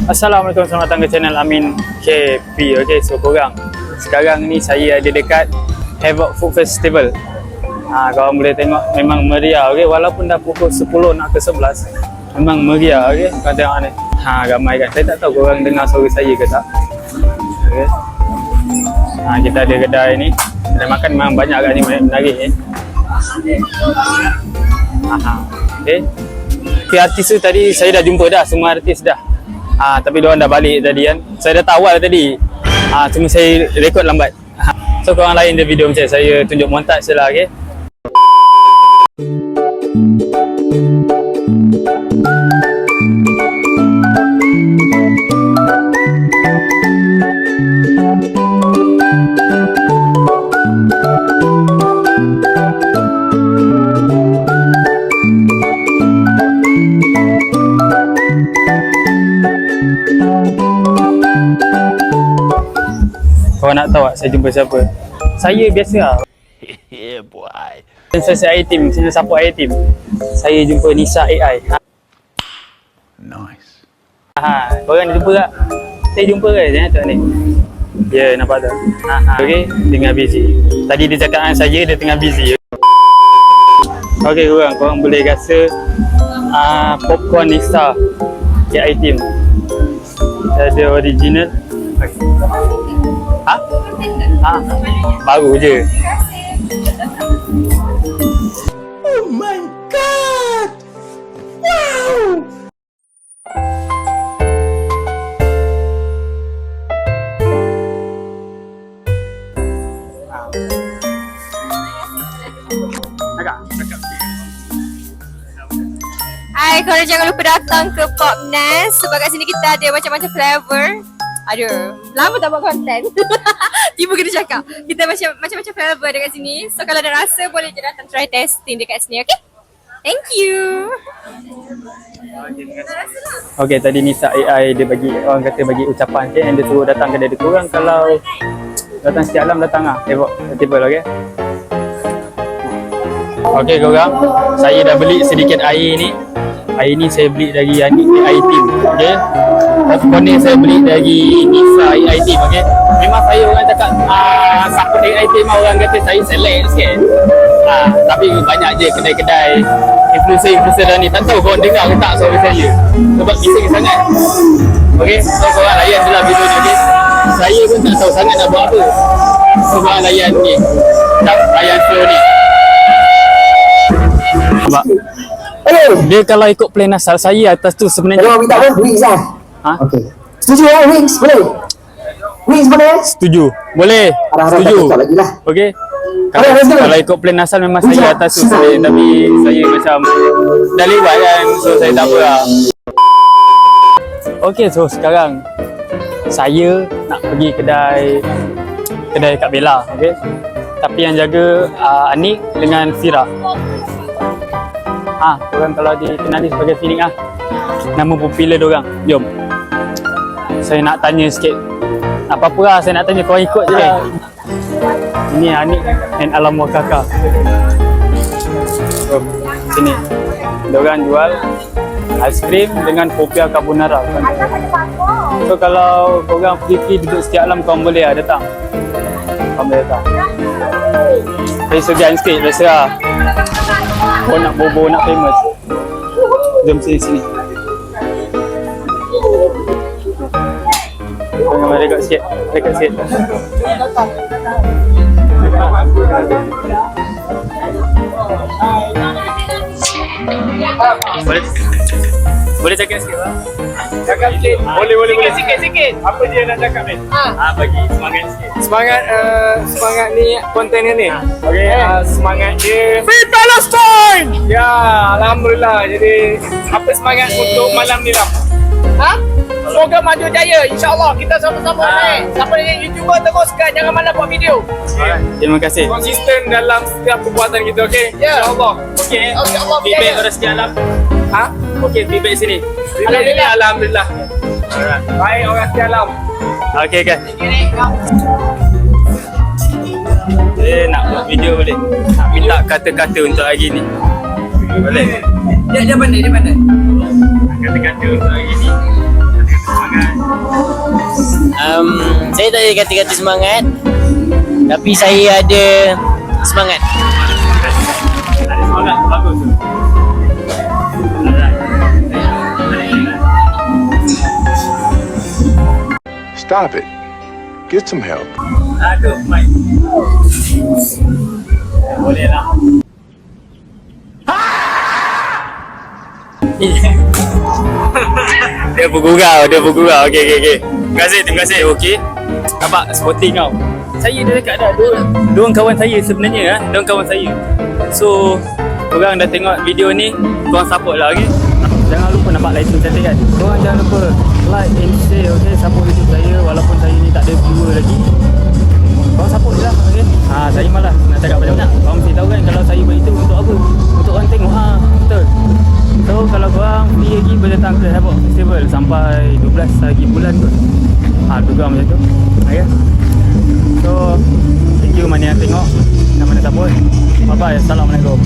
Assalamualaikum, selamat datang ke channel Amin KP. Okay, so korang, sekarang ni saya ada dekat Havoc Food Festival. Korang boleh tengok memang meriah, okay? Walaupun dah pukul 10 nak ke 11, memang meriah, okay? Korang tengok ni, ramai kan. Saya tak tahu korang dengar suara saya ke tak, okay? Kita ada kedai ni, kedai makan memang banyak kat ni, menarik ni. Okay. Artis tu tadi saya dah jumpa dah, semua artis dah. Tapi diorang dah balik tadi kan. Saya dah tawal tadi. Cuma saya rekod lambat. So korang lain je video macam saya tunjuk montaj je lah, okay? Kau nak tahu tak saya jumpa siapa? Saya biasa lah. Yeah boy. Sensasi I-Team, sini support I-Team. Saya jumpa Nisa AI. Nice. Korang jumpa tak? Saya jumpa ke? Jangan tengok ni. Ya, nampak tak? Okay, tengah busy. Tadi dia cakap dengan saya, dia tengah busy. Okay korang boleh rasa popcorn Nisa AI-Team. Ada original. Baru je. Oh my god! Wow! Hai, korang jangan lupa datang ke Popnest sebab kat sini kita ada macam-macam flavor. Aduh, lama tak buat konten. Tiba kena cakap. Kita macam-macam flavor dekat sini. So kalau ada rasa boleh je datang try testing dekat sini, okay? Thank you. Okay, tadi Nisa AI dia bagi, orang kata bagi ucapan, okay? And dia suruh datang kedai dia. Korang kalau datang setiap malam datang lah. Havoc Festival, okay? Okay korang, saya dah beli sedikit air ni. Air ni saya beli dari I-Team, okay? Popcorn ni saya beli dari Nisa I-Team, okay? Memang saya orang cakap support dari I-Team, orang kata saya select sikit. Tapi banyak je kedai-kedai influencer dah ni. Tak tahu korang dengar ke tak suara saya, sebab bising sangat. Okay, so korang layan je lah video ni, okay? Saya pun tak tahu sangat nak buat apa. So korang layan ni, layan flow ni. Nampak? Dia kalau ikut plan asal saya atas tu sebenarnya. Kalau minta apa? Wings lah. Okey. Setuju lah wings? Boleh? Wings boleh? Setuju. Boleh. Setuju. Okey. Kalau ikut plan asal memang saya atas tu saya, tapi saya macam dah lewat kan, so saya tak apa lah. Okey, so sekarang saya nak pergi kedai Kak Bella, okey. Tapi yang jaga Anik dengan Fira. Korang kalau dikenali sebagai Phoenix nama popular diorang. Jom. Saya nak tanya sikit. Apa-apa lah saya nak tanya, korang ikut je kan. Ini Anik and Alam Wakaka. Jom. Sini. Diorang jual aiskrim dengan popia carbonara. So kalau korang free duduk setiap alam, korang boleh datang. Korang boleh datang. Saya segan sikit, biasa lah. Kau nak bobo, nak famous. Jom sini. Jangan dekat sikit. Boleh cakap sikit lah. Cakap sikit. Boleh. Sikit. Apa dia nak cakap ni? Bagi semangat sikit. Semangat ni kontennya ni. Okey, semangat dia Free Palestine. Ya, alhamdulillah. Jadi apa semangat untuk malam ni lah? Semoga maju jaya, insya-Allah kita sama-sama naik. Siapa yang YouTuber teruskan, jangan malas buat video. Terima kasih. Konsisten dalam setiap perbuatan kita, okey? Insya-Allah. Okey. Allah Feedback orang sekian alam. Okey, feedback sini. Alhamdulillah. Alright. Baik orang sekian alam. Okey kan. Nak buat video boleh. Nak minta kata-kata untuk hari ni. Boleh. Dia pandai. Kata-kata untuk hari ni. Kata-kata semangat. Saya tak ada kata-kata semangat, tapi saya ada semangat. Ada semangat, bagus tu. Stop it. Get some help. Aduh, Mike. Boleh lah. Dia bergurau. Okey. Terima kasih. Okey. Nampak sporting kau. Saya dah dekat dah. Diorang kawan saya sebenarnya. Diorang kawan saya. So, korang dah tengok video ni, korang support lah, okey? Jangan lupa nampak like tu cantik kan? Korang jangan lupa like and share, okey? Support YouTube saya walaupun saya ni tak ada viewer lagi. Korang support je lah, okey? Saya malas nak cakap banyak-banyak. Korang mesti tahu kan kalau saya buat itu untuk apa? Untuk orang tengok, betul. So, kalau korang free lagi boleh datang ke Havoc Festival sampai 12 lagi bulan kot. Lebih kurang macam tu, okey? So, thank you mana yang tengok dan mana support. Bye-bye, Assalamualaikum.